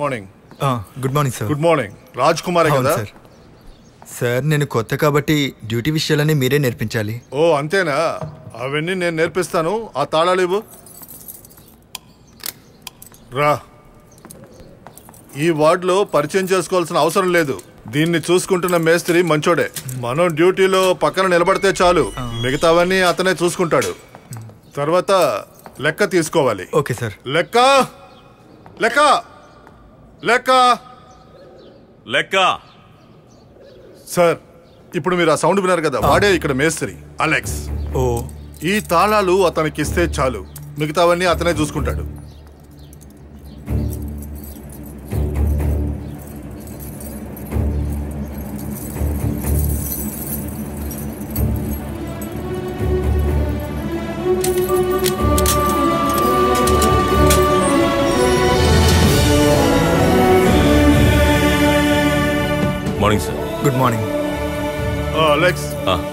Morning. Good morning sir. Good morning. Raj Kumar కదా sir? Sir నేను కొత్త కాబట్టి డ్యూటీ విషయాలన్నీ మీరే నేర్పించాలి. ఓ అంతేనా? అవన్నీ నేను నేర్పిస్తాను. ఆ తాళాలు ఇవ్వు. రా. ఈ వార్డులో పరిచయం చేసుకోవాల్సిన అవసరం లేదు. దీన్ని చూసుకుంటున్న మేస్త్రి మంచోడే. మనం డ్యూటీలో పక్కన నిలబడితే చాలు, మిగతావన్నీ అతనే చూసుకుంటాడు. తర్వాత లెక్క తీసుకోవాలి. Okay sir. లెక్క లెక్క లెక్క లెక్క. సార్ ఇప్పుడు మీరు ఆ సౌండ్ విన్నారు కదా, వాడే ఇక్కడ మేస్త్రి అలెక్స్. ఓ. ఈ తాళాలు అతనికి ఇస్తే చాలు, మిగతావన్నీ అతనే చూసుకుంటాడు. Morning sir. Good morning. Alex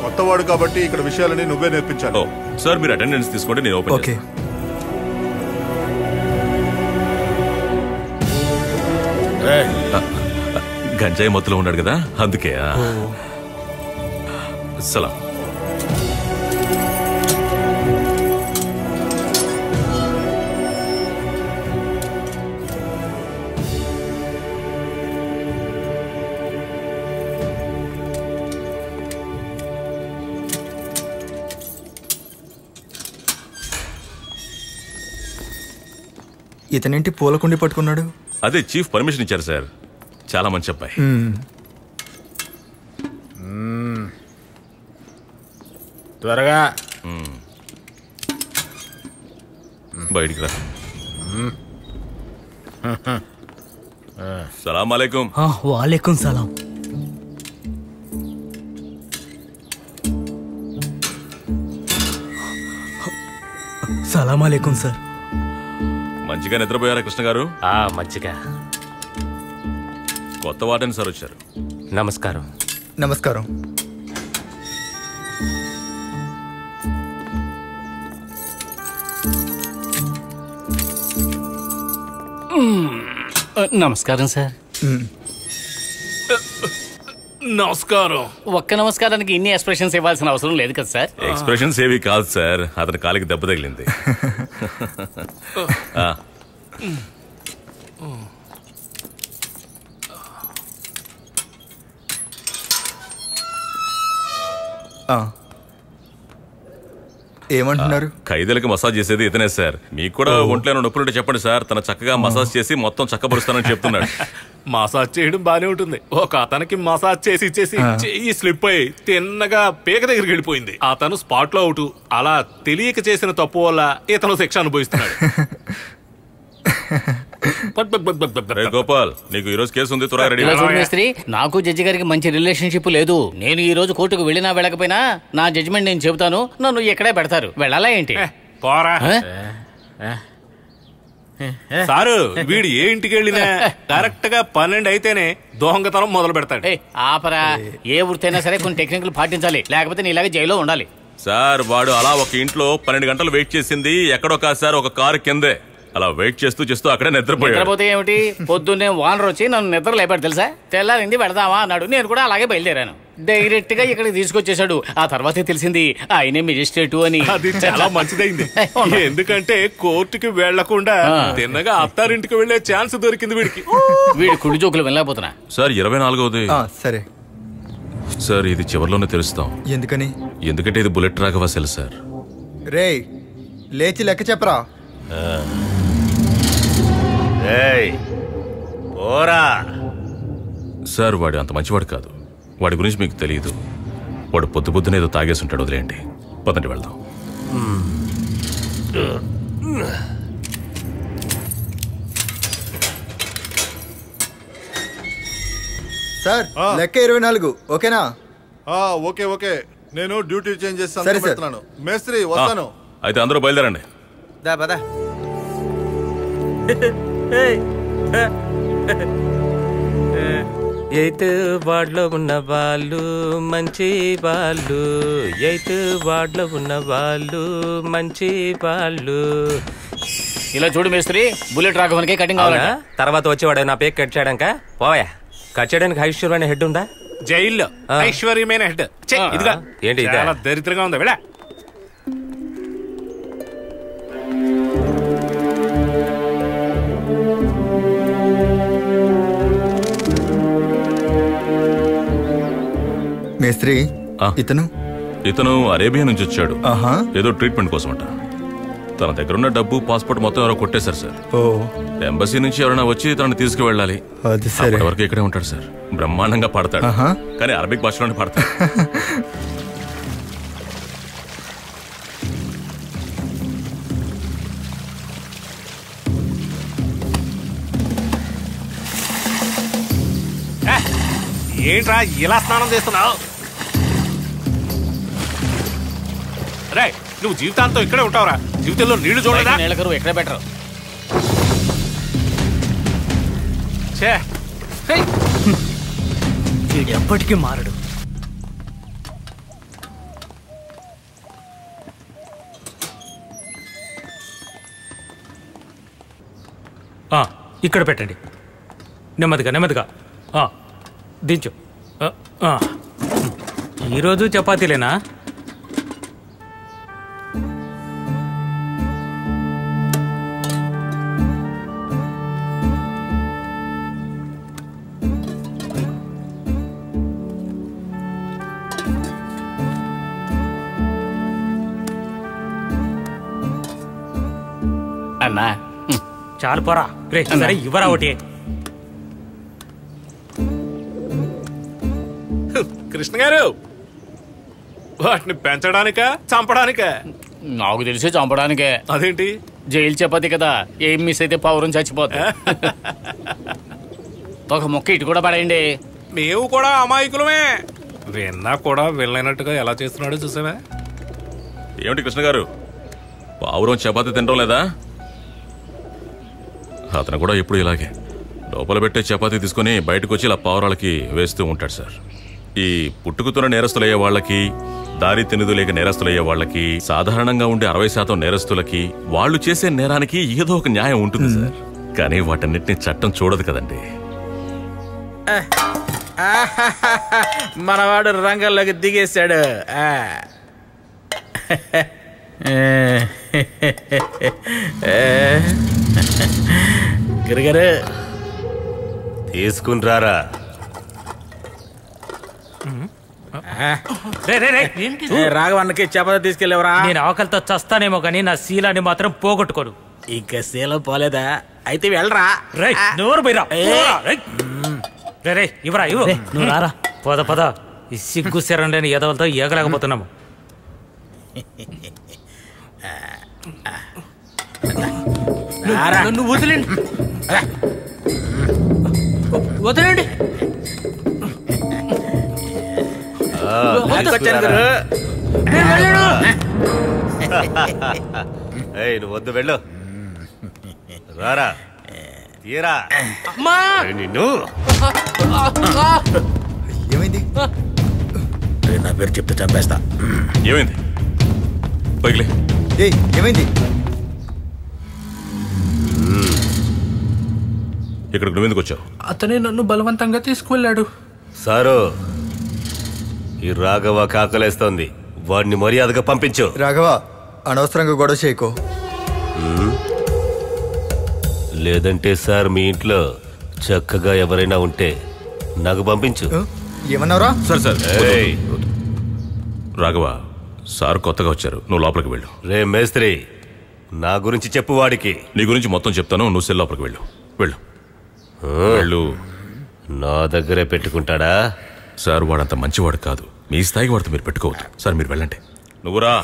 కొత్తవాడు కాబట్టి ఇక్కడ విషయాలని నువ్వే నేర్పించాలి. సార్ మీరు అటెండెన్స్ తీసుకోండి, నేను ఓపెన్ ఓకే. గంజాయి మొత్తంలో ఉన్నాడు కదా అందుకే. సలాం. ఇతనేంటి పూలకుండి పట్టుకున్నాడు? అదే చీఫ్ పర్మిషన్ ఇచ్చారు సార్. చాలా మంచి అబ్బాయి. త్వరగా బయటికి రా. సలాం అలైకుం. వాలేకుం సలాం. సలాం అలైకుం సార్. మంచిగా నిద్రపోయారా కృష్ణ గారు? మంచిగా. కొత్త వార్డెన్ సార్ వచ్చారు. నమస్కారం. నమస్కారం. నమస్కారం సార్. నమస్కారం. ఒక్క నమస్కారానికి ఇన్ని ఎక్స్ప్రెషన్స్ ఇవ్వాల్సిన అవసరం లేదు కదా సార్. ఎక్స్ప్రెషన్స్ ఏవి కాదు సార్, అతని కాలికి దెబ్బ తగిలింది. ఏమంటున్నారు? ఖైదీలకు మసాజ్ చేసేది ఇతనే సార్. మీకు కూడా ఒంట్లో నొప్పులుంటే చెప్పండి సార్, తన చక్కగా మసాజ్ చేసి మొత్తం చక్కబరుస్తానని చెప్తున్నాడు. మసాజ్ చేయడం బానే ఉంటుంది. ఒక అతనికి మసాజ్ చేసి చెయ్యి స్లిప్ అయి తిన్నగా పీక దగ్గరికి వెళ్ళిపోయింది. అతను స్పాట్ లో అవుట్. అలా తెలియక చేసిన తప్పు వల్ల ఇతను శిక్ష అనుభవిస్తున్నాడు. గోపాల్, నీకు ఈ రోజు కేసు ఉంది, త్వరగా రెడీ. మేస్త్రి, నాకు జడ్జి గారికి మంచి రిలేషన్షిప్ లేదు. నేను ఈ రోజు కోర్టుకు వెళ్ళినా వెళ్ళకపోయినా నా జడ్జిమెంట్ నేను చెబుతాను, నన్ను ఎక్కడే పెడతారు. వెళ్ళాలా ఏంటి? పోరా సారు. వీడు ఏ ఇంటికి వెళ్ళినా కరెక్ట్ గా 12 అయితేనే దొంగతనం మొదలు పెడతాడు. ఆపరా. ఏ వృత్తైనా సరే కొన్ని టెక్నిక్లు పాటించాలి, లేకపోతే నీలాగా జైల్లో ఉండాలి. సార్ వాడు అలా ఒక ఇంట్లో 12 గంటలు వెయిట్ చేసింది ఎక్కడో కాదు సార్, ఒక కారు కిందే. అలా వెయిట్ చేస్తూ చేస్తూ అక్కడే నిద్రపోతే ఏమిటి? పొద్దున్నే వానర్ వచ్చి నన్ను నిద్ర లేపాడు తెలుసా. తెల్లారింది వెళదామా అన్నాడు. నేను కూడా అలాగే బయలుదేరాను. డైరెక్ట్ గా ఇక్కడికి తీసుకొచ్చేసాడు. ఆ తర్వాతే తెలిసింది ఆయనే మెజిస్ట్రేటు అని. అది చాలా మంచిదైంది. ఎందుకంటే కోర్టుకి వెళ్లకుండా తిన్నగా అత్తారింటికి వెళ్లే ఛాన్స్ దొరికింది వీడికి. వీడి కుడి జోకులు వెళ్ళకపోతున్నా. సార్ 24వ సరే సార్, ఇది చివరిలోనే తెలుస్తాం. ఎందుకని? ఎందుకంటే ఇది బుల్లెట్ రాఘవ సెల్ సార్. రే లేచి లెక్క చెప్పరా. సార్ వాడు అంత మంచివాడు కాదు. వాడి గురించి మీకు తెలియదు. వాడు పొద్దు పొద్దున ఏదో తాగేసి ఉంటాడు. వదిలేయండి, పదండి వెళ్దాం. సార్ లెక్క 24. ఓకేనా? Okay okay. నేను డ్యూటీ చేంజ్ సరే సార్. చేస్తాను. మేస్త్రి వస్తాను. అయితే అందరూ బయలుదేరండి. ఎయిత్ వార్డులో ఉన్న వాళ్ళు మంచి వాళ్ళు. ఎయిత్ వార్డులో ఉన్న వాళ్ళు మంచి వాళ్ళు. ఇలా చూడు మేస్త్రి, బుల్లెట్ రాఘవన్కి కటింగ్ కావాలంట. తర్వాత వచ్చేవాడు నా పేక్ కట్ చేయడాక పోయా. కట్ చేయడానికి ఐశ్వర్యమైన హెడ్ ఉందా? జైల్లో ఐశ్వర్యమైన హెడ్. ఇదిగా ఏంటి ఇది? చాలా దరిద్రంగా ఉందా వెళ్ళా. మేస్త్రి ఇతను అరేబియా నుంచి వచ్చాడు. ఆహా. ఏదో ట్రీట్మెంట్ కోసం అంట. తన దగ్గరున్న డబ్బు పాస్పోర్ట్ మొత్తం ఎవరో కొట్టేశారు సార్. ఓ, ఎంబసీ నుంచి ఎవరైనా వచ్చి తనని తీసుకువెళ్ళాలి. అది సరే. వరకు ఇక్కడే ఉంటాడు సార్. బ్రహ్మాండంగా పాడతాడు, ఆహా. కానీ అరబిక్ భాషలోనే పాడతాడు. ఏంట్రా ఇలా స్నానం చేస్తున్నావు? రే, నువ్వు జీవితాంతం ఇక్కడే ఉంటావురా? జీవితంలో నీళ్లు చూడలేదా? నీళ్ళ కరువు ఎక్కడే బెటర్. ఎప్పటికీ మారడు. ఇక్కడ పెట్టండి. నెమ్మదిగా నెమ్మదిగా దించు. ఈరోజు చపాతీలేనా? అన్నా చాలు పోరా. రే సరే ఇవ్వరా ఒకటి. కృష్ణ గారు, వాటిని పెంచడానికా చంపడానికా? నాకు తెలిసి చంపడానికే. అదేంటి? జైలు చపాతి కదా, ఏం మిస్ అయితే పౌరం చచ్చిపోతా. ఒక మొక్క ఇటు కూడా పడేయండి. మేము కూడా అమాయకులమే. విన్నా కూడా వెళ్ళినట్టుగా ఎలా చేస్తున్నాడో చూసావా? ఏమిటి కృష్ణ గారు, పావురం చపాతి తినడం లేదా? అతను కూడా ఎప్పుడు ఇలాగే లోపల పెట్టే చపాతీ తీసుకుని బయటకు వచ్చి ఇలా పావురాలకి వేస్తూ ఉంటాడు సార్. ఈ పుట్టుకుతున్న నేరస్తులయ్యే వాళ్ళకి, దారి తినుదులేక నేరస్తులయ్యే వాళ్ళకి, సాధారణంగా ఉండే 60% నేరస్తులకి వాళ్ళు చేసే నేరానికి ఏదో ఒక న్యాయం ఉంటుంది సార్. కానీ వాటన్నిటిని చట్టం చూడదు కదండి. మనవాడు రంగంలోకి దిగేశాడు. గిరిగారు తీసుకుని రారా. రాఘవన్నకి చపాతి తీసుకెళ్ళేవరా? నేను ఆకలితో చస్తానేమో కానీ నా శీలాన్ని మాత్రం పోగొట్టుకోను. ఇంకా శీలం పోలేదా? అయితే వెళ్ళరా. నోరు పోయిరా. ఇవరా ఇవ్వు. నువ్వు రారా. పద పద. ఈ సిగ్గు శరణి ఎదవలతో ఏగలేకపోతున్నాము. నన్ను వదిలేండి, వదిలేండి. నువ్వు వద్దు, వెళ్ళు. రారా తీరా. నిన్ను ఏమైంది? నా పేరు చెప్తే చంపేస్తా. ఏమైంది? పైకిలే. ఏమైంది? ఇక్కడికి నువ్వెందుకు వచ్చావు? అతనే నన్ను బలవంతంగా తీసుకువెళ్ళాడు. సారు, ఈ రాఘవ కాకలేస్తోంది, వాడిని మర్యాదగా పంపించు. రాఘవ, అనవసరంగా గొడవ చేయకో. లేదంటే సార్ మీ ఇంట్లో చక్కగా ఎవరైనా ఉంటే నాకు పంపించు. ఏమన్నావురా? సరే సార్. రాఘవ, సార్ కొత్తగా వచ్చారు, నువ్వు లోపలికి వెళ్ళు. రే మేస్త్రి, నా గురించి చెప్పు వాడికి. నీ గురించి మొత్తం చెప్తాను, నువ్వు సెల్ లోపలికి వెళ్ళు. వెళ్ళు వెళ్ళు. నా దగ్గరే పెట్టుకుంటాడా? సార్ వాడంత మంచివాడు కాదు, మీ స్థాయికి వాడితో మీరు పెట్టుకోవద్దు. సార్ మీరు వెళ్ళండి. నువ్వురా.